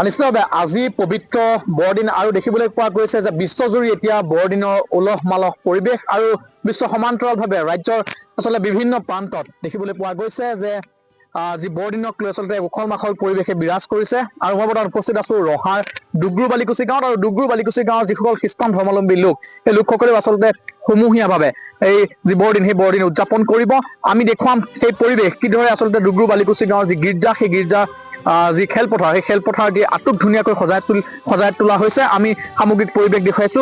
নিশ্চিতভাৱে আজি পবিত্ৰ বৰদিন আৰু দেখিবলৈ পোৱা গৈছে যে বিশ্বজুৰি এতিয়া বৰদিনৰ উলহ মালহ পৰিৱেশ আৰু বিশ্ব সমান্তৰালভাৱে ৰাজ্যৰ আচলতে বিভিন্ন প্ৰান্তত দেখিবলৈ পোৱা গৈছে যে যি বৰদিনক লৈ আচলতে উখল মাখল পৰিৱেশে বিৰাজ কৰিছে। আৰু মই বৰ্তমান উপস্থিত আছো ৰহাৰ ডুগৰু বালিকুচি গাঁৱত। আৰু ডুগৰু বালিকুচি গাঁৱৰ যিসকল খ্ৰীষ্টান ধৰ্মাৱলম্বী লোক, সেই লোকসকলেও আচলতে সমূহীয়াভাৱে এই যি বৰদিন, সেই বৰদিন উদযাপন কৰিব। আমি দেখুৱাম সেই পৰিৱেশ কিদৰে আচলতে ডুগৰু বালিকুচি গাঁৱৰ যি গীৰ্জা, সেই গীৰ্জা যি খেলপথাৰ, সেই খেলপথাৰ দি আটক ধুনীয়াকৈ সজাই তোলা হৈছে। আমি সামগ্ৰিক পৰিৱেশ দেখুৱাইছো।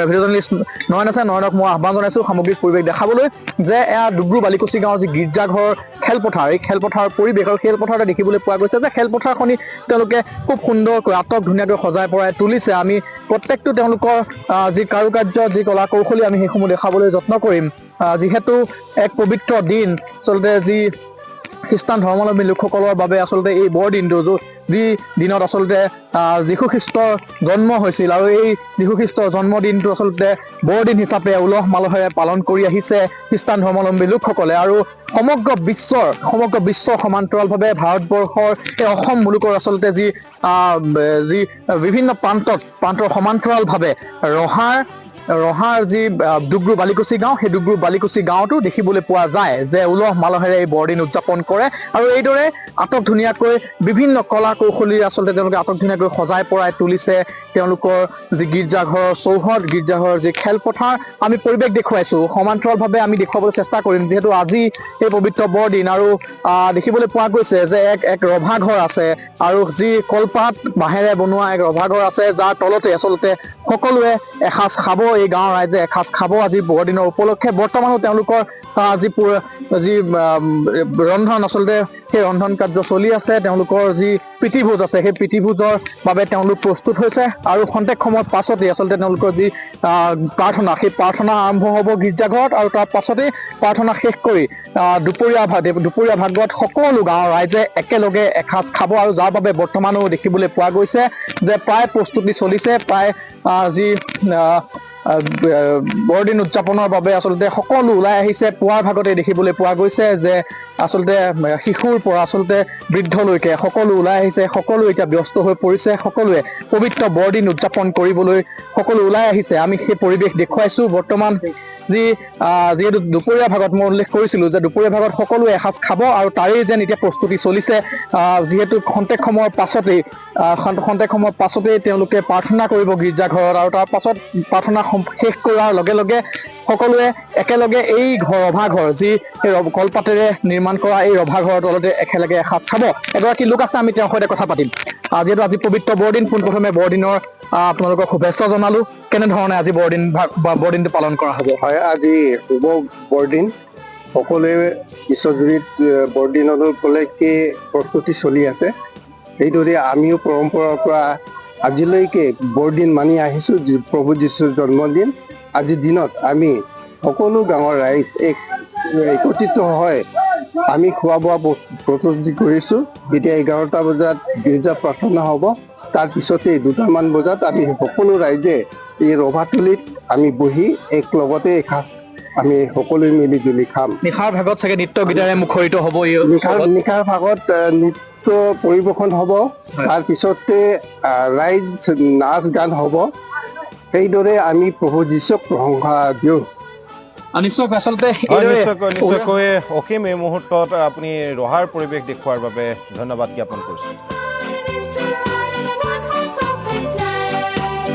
ভিডিঅ' জাৰ্নেলিষ্ট নয়ন আছে, নয়নক মই আহ্বান জনাইছো সামগ্ৰিক পৰিৱেশ দেখাবলৈ, যে এয়া ডুগৰু বালিকুচি গাঁৱৰ যি গীৰ্জাঘৰ খেলপথাৰ, এই খেলপথাৰৰ পৰিৱেশ। আৰু খেলপথাৰতে দেখিবলৈ পোৱা গৈছে যে খেলপথাৰখনি তেওঁলোকে খুব সুন্দৰকৈ আটক ধুনীয়াকৈ সজাই পৰাই তুলিছে। আমি প্ৰত্যেকটো তেওঁলোকৰ যি কাৰুকাৰ্য, যি কলা কৌশলী, আমি সেইসমূহ দেখাবলৈ যত্ন কৰিম। যিহেতু এক পবিত্ৰ দিন, আচলতে যি খ্ৰীষ্টান ধৰ্মাৱলম্বী লোকসকলৰ বাবে আচলতে এই বৰদিনটো, যি দিনত আচলতে যীশু খ্ৰীষ্টৰ জন্ম হৈছিল, আৰু এই যীশু খ্ৰীষ্টৰ জন্মদিনটো আচলতে বৰদিন হিচাপে উলহ মালহেৰে পালন কৰি আহিছে খ্ৰীষ্টান ধৰ্মাৱলম্বী লোকসকলে। আৰু সমগ্ৰ বিশ্বৰ সমান্তৰালভাৱে ভাৰতবৰ্ষৰ এই অসম মুলুকৰ আচলতে যি বিভিন্ন প্ৰান্তৰ সমান্তৰালভাৱে ৰহাৰ যি ডুগৰু বালিকুচি গাঁও, সেই ডুগৰু বালিকুচি গাঁৱতো দেখিবলৈ পোৱা যায় যে উলহ মালহেৰে এই বৰদিন উদযাপন কৰে। আৰু এইদৰে আটক ধুনীয়াকৈ বিভিন্ন কলা কৌশলী আচলতে তেওঁলোকে আটক ধুনীয়াকৈ সজাই পৰাই তুলিছে তেওঁলোকৰ যি গীৰ্জাঘৰৰ চৌহদ, গীৰ্জাঘৰৰ যি খেলপথাৰ। আমি পৰিৱেশ দেখুৱাইছো, সমান্তৰালভাৱে আমি দেখুৱাবলৈ চেষ্টা কৰিম, যিহেতু আজি এই পবিত্ৰ বৰদিন। আৰু দেখিবলৈ পোৱা গৈছে যে এক ৰভাঘৰ আছে, আৰু যি কলপাত বাঁহেৰে বনোৱা এক ৰভাঘৰ আছে, যাৰ তলতে আচলতে সকলোৱে এসাঁজ খাব, এই গাঁৱৰ ৰাইজে এসাঁজ খাব আজি বৰদিনৰ উপলক্ষে। বৰ্তমানো তেওঁলোকৰ যি ৰন্ধন, আচলতে সেই ৰন্ধন কাৰ্য চলি আছে। তেওঁলোকৰ যি প্ৰীতিভোজ আছে, সেই প্ৰীতিভোজৰ বাবে তেওঁলোক প্ৰস্তুত হৈছে। আৰু খন্তেক সময়ৰ পাছতেই আচলতে তেওঁলোকৰ যি প্ৰাৰ্থনা, সেই প্ৰাৰ্থনা আৰম্ভ হ'ব গীৰ্জাঘৰত। আৰু তাৰ পাছতেই প্ৰাৰ্থনা শেষ কৰি দুপৰীয়া ভাগত সকলো গাঁৱৰ ৰাইজে একেলগে এসাঁজ খাব। আৰু যাৰ বাবে বৰ্তমানো দেখিবলৈ পোৱা গৈছে যে প্ৰায় প্ৰস্তুতি চলিছে, প্ৰায় যি বৰদিন উদযাপনৰ বাবে আচলতে সকলো ওলাই আহিছে। পুৱাৰ ভাগতে দেখিবলৈ পোৱা গৈছে যে আচলতে শিশুৰ পৰা আচলতে বৃদ্ধলৈকে সকলো ওলাই আহিছে, সকলো এতিয়া ব্যস্ত হৈ পৰিছে, সকলোৱে পবিত্ৰ বৰদিন উদযাপন কৰিবলৈ সকলো ওলাই আহিছে। আমি সেই পৰিৱেশ দেখুৱাইছো। বৰ্তমান যিহেতু দুপৰীয়া ভাগত মই উল্লেখ কৰিছিলো যে দুপৰীয়া ভাগত সকলোৱে এসাঁজ খাব, আৰু তাৰেই যেন এতিয়া প্ৰস্তুতি চলিছে। যিহেতু খন্তেক সময়ৰ পাছতেই তেওঁলোকে প্ৰাৰ্থনা কৰিব গীৰ্জাঘৰত, আৰু তাৰ পাছত প্ৰাৰ্থনা শেষ কৰাৰ লগে লগে সকলোৱে একেলগে এই ৰভাঘৰ, যি কলপাতেৰে নিৰ্মাণ কৰা এই ৰভাঘৰৰ তলতে একেলগে এসাঁজ খাব। এগৰাকী লোক আছে, আমি তেওঁৰ সৈতে কথা পাতিম। যিহেতু আজি পবিত্ৰ বৰদিন, পোনপ্ৰথমে বৰদিনৰ আপোনালোকক শুভেচ্ছা জনালো। কেনেধৰণে আজি বৰদিনটো পালন কৰা হ'ব? হয়, আজি শুভ বৰদিন। সকলোৱে বিশ্বজুৰিত বৰদিনৰ উপলক্ষে প্ৰস্তুতি চলি আছে। সেইদৰে আমিও পৰম্পৰাৰ পৰা আজিলৈকে বৰদিন মানি আহিছোঁ। প্ৰভু যীশুৰ জন্মদিন আজিৰ দিনত আমি সকলো গাঁৱৰ ৰাইজ একত্ৰিত হৈ আমি খোৱা বোৱা প্ৰস্তুতি কৰিছোঁ। এতিয়া 11টা বজাত গীৰ্জা প্ৰাৰ্থনা হ'ব। তাৰপিছতেই 2টামান বজাত আমি সকলো ৰাইজে এই ৰভাতলিত আমি বহি এক লগতে এসাঁজ আমি সকলোৱে মিলি জুলি খাম। নিশাৰ ভাগত চাগে নৃত্য গীতেৰে মুখৰিত হ'ব। নিশাৰ ভাগত নৃত্য পৰিৱেশন হ'ব। তাৰপিছতে ৰাইজ নাচ গান হ'ব। সেইদৰে আমি প্ৰভু যীশুক প্ৰশংসা দিওঁ। নিশ্চয়কৈ অসীম এই মুহূৰ্তত আপুনি ৰহাৰ পৰিৱেশ দেখুওৱাৰ বাবে ধন্যবাদ জ্ঞাপন কৰিছোঁ।